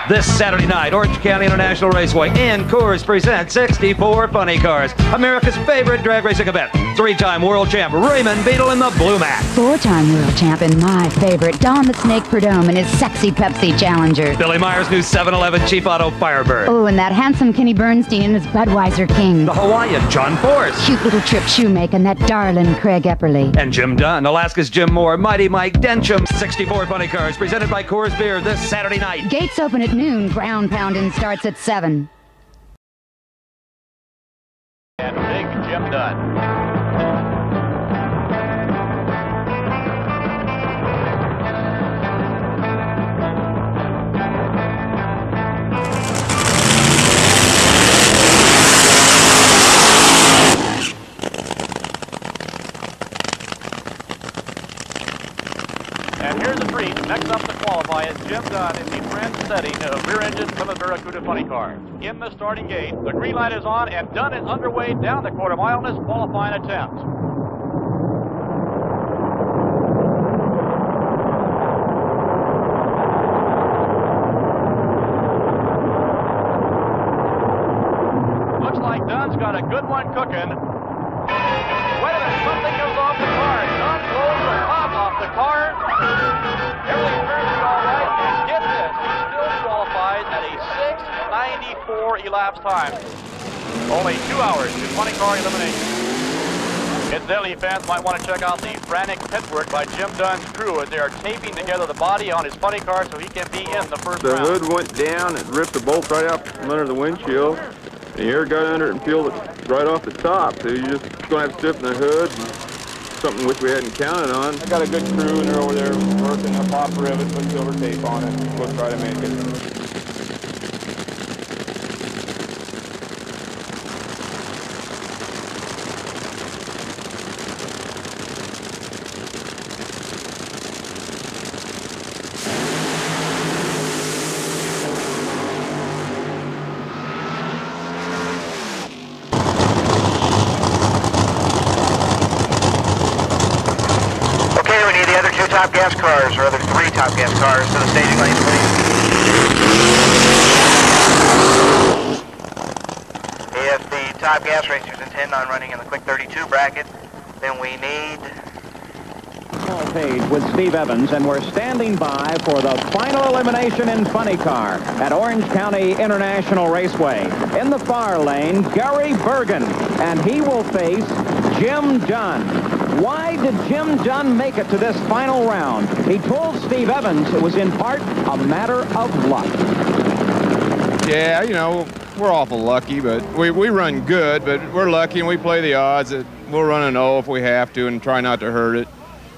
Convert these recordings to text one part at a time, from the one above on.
This Saturday night, Orange County International Raceway and Coors present 64 Funny Cars, America's favorite drag racing event. Three-time world champ Raymond Beadle in the Blue Mat. Four-time world champ and my favorite, Don the Snake Prudhomme and his sexy Pepsi Challenger. Billy Meyer's new 7-Eleven Cheap Auto Firebird. Oh, and that handsome Kenny Bernstein and his Budweiser King. The Hawaiian John Force. Cute little Trip Shoemaker and that darling Craig Epperly. And Jim Dunn, Alaska's Jim Moore, Mighty Mike Densham. 64 Funny Cars presented by Coors Beer this Saturday night. Gates open at noon. Ground pounding starts at 7. And Big Jim Dunn. And here's the treat. Next up to qualify is Jim Dunn in the French setting of rear-engine Plymouth Barracuda funny car. In the starting gate, the green light is on, and Dunn is underway down the quarter mile in his qualifying attempt. Looks like Dunn's got a good one cooking. Wait a minute, something goes off the car. Dunn blows the top off the car. Everything appears to be all right, and get this, he still qualifies at a 6:94 elapsed time. Only 2 hours to funny car elimination. Incidentally, fans might want to check out the frantic pit work by Jim Dunn's crew as they are taping together the body on his funny car so he can be in the first round. The hood went down, it ripped the bolt right out from under the windshield. The air got under it and peeled it right off the top. So you're just going to have to stiffen the hood. Something which we hadn't counted on. I got a good crew and they're over there working up off rivets, putting silver tape on it. We'll try to make it. Top gas cars, or other 3 top gas cars to the staging lane, please. If the top gas racers intend on running in the quick 32 bracket, then we need page with Steve Evans, and we're standing by for the final elimination in funny car at Orange County International Raceway. In the far lane, Gary Bergen, and he will face Jim Dunn. Why did Jim Dunn make it to this final round? He told Steve Evans it was in part a matter of luck. Yeah, you know, we're awful lucky, but we run good, but we're lucky and we play the odds that we'll run an O if we have to and try not to hurt it.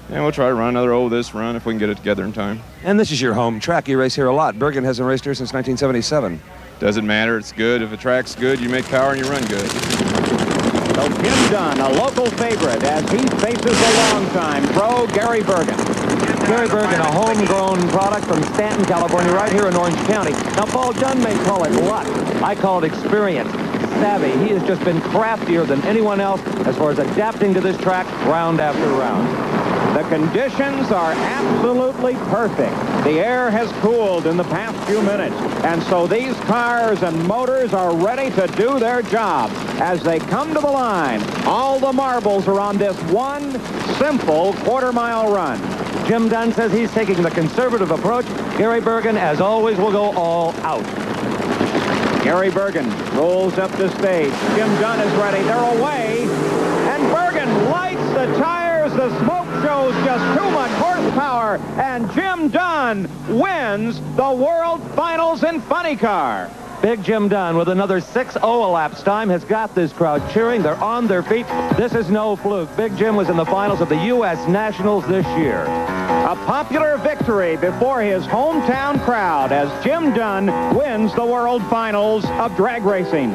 And we'll try to run another O this run if we can get it together in time. And this is your home track. You race here a lot. Bergen hasn't raced here since 1977. Doesn't matter. It's good. If the track's good, you make power and you run good. So Jim Dunn, a local favorite, as he faces the longtime pro Gary Bergen. Gary Bergen, a homegrown product from Stanton, California, right here in Orange County. Now, Paul Dunn may call it luck. I call it experience. Savvy. He has just been craftier than anyone else as far as adapting to this track round after round. The conditions are absolutely perfect. The air has cooled in the past few minutes, and so these cars and motors are ready to do their job. As they come to the line, all the marbles are on this one simple quarter-mile run. Jim Dunn says he's taking the conservative approach. Gary Bergen, as always, will go all out. Gary Bergen rolls up the stage. Jim Dunn is ready. They're away, and Bergen lights the tires. The smoke shows just too much horsepower, and Jim Dunn wins the World Finals in Funny Car. Big Jim Dunn with another 6.0 elapsed time has got this crowd cheering. They're on their feet. This is no fluke. Big Jim was in the finals of the U.S. Nationals this year. A popular victory before his hometown crowd as Jim Dunn wins the World Finals of drag racing.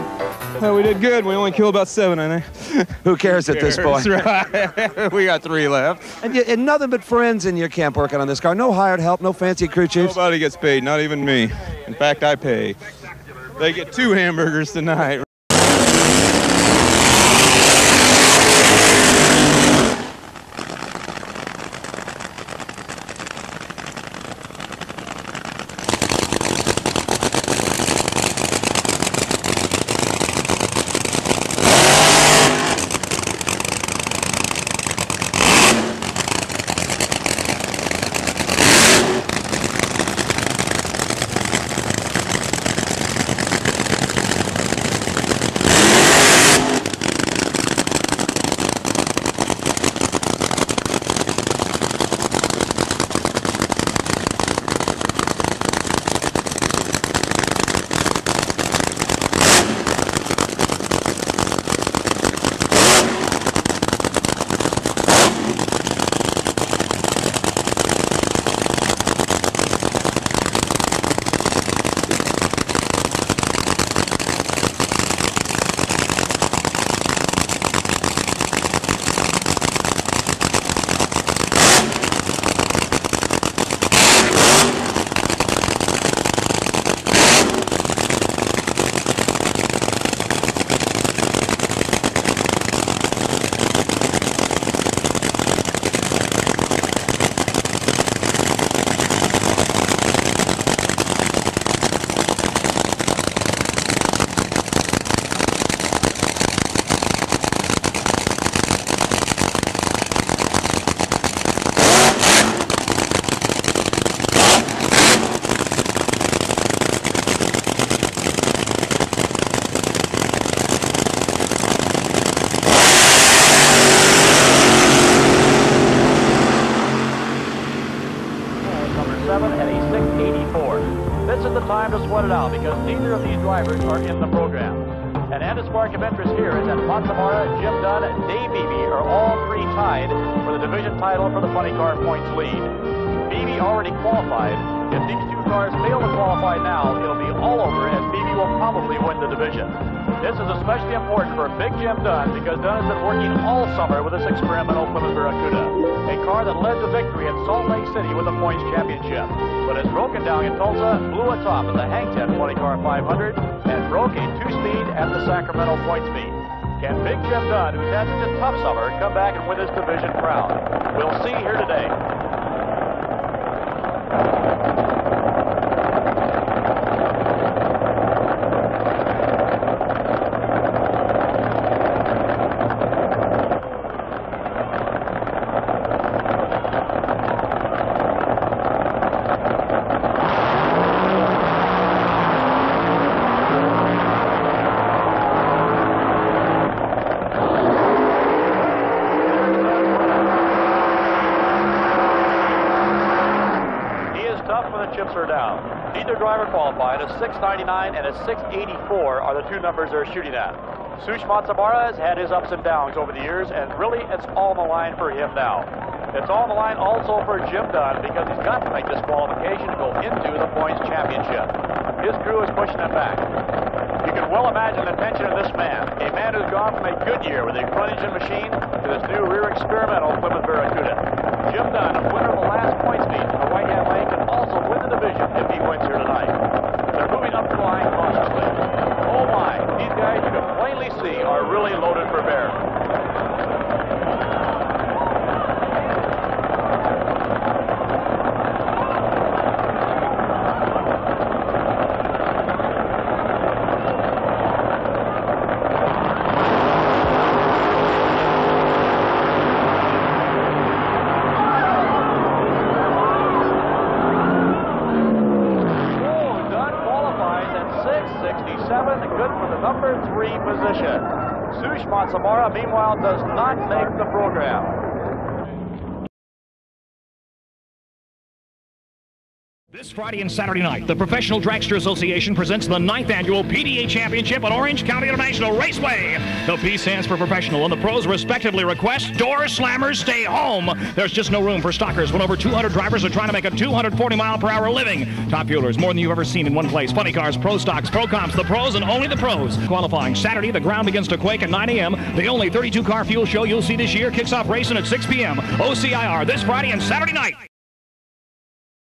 Well, we did good. We only killed about 7, I think. Who cares at this point? That's right. We got 3 left. And nothing but friends in your camp working on this car. No hired help, no fancy crew chiefs. Nobody gets paid, not even me. In fact, I pay. They get 2 hamburgers tonight. to sweat it out because neither of these drivers are in the program. An added spark of interest here is that Matsamara, Jim Dunn, and Dave Beebe are all three tied for the division title for the funny car points lead. Beebe already qualified. If these two cars fail to qualify now, it'll be all over as Beebe will probably win the division. This is especially important for Big Jim Dunn because Dunn has been working all summer with this experimental Plymouth Barracuda, a car that led to victory at Salt Lake City with the points championship, but has broken down in Tulsa, blew a top at the Hang 10 20 car 500, and broke a two-speed at the Sacramento points meet. Can Big Jim Dunn, who's had such a tough summer, come back and win this division crown? We'll see here today. Chips are down. Neither driver qualified. A 699 and a 684 are the two numbers they're shooting at. Sush Matsamara has had his ups and downs over the years, and really it's all on the line for him now. It's all on the line also for Jim Dunn because he's got to make this qualification to go into the points championship. His crew is pushing him back. You can well imagine the tension of this man, a man who's gone from a good year with a front-engine machine to this new rear experimental Plymouth Barracuda. Jim Dunn, winner of the last points meet in the White Hat Lane, can also win the division if he wins here tonight. They're moving up the line cautiously. Oh my, these guys you can plainly see are really loaded for bear. Good for the number 3 position. Sush Matsamara, meanwhile, does not make the program. This Friday and Saturday night, the Professional Dragster Association presents the 9th annual PDA Championship at Orange County International Raceway. The P stands for professional, and the pros respectively request door slammers stay home. There's just no room for stalkers when over 200 drivers are trying to make a 240-mile-per-hour living. Top fuelers, more than you've ever seen in one place. Funny cars, pro stocks, pro comps, the pros, and only the pros. Qualifying Saturday, the ground begins to quake at 9 a.m. The only 32-car fuel show you'll see this year kicks off racing at 6 p.m. OCIR this Friday and Saturday night.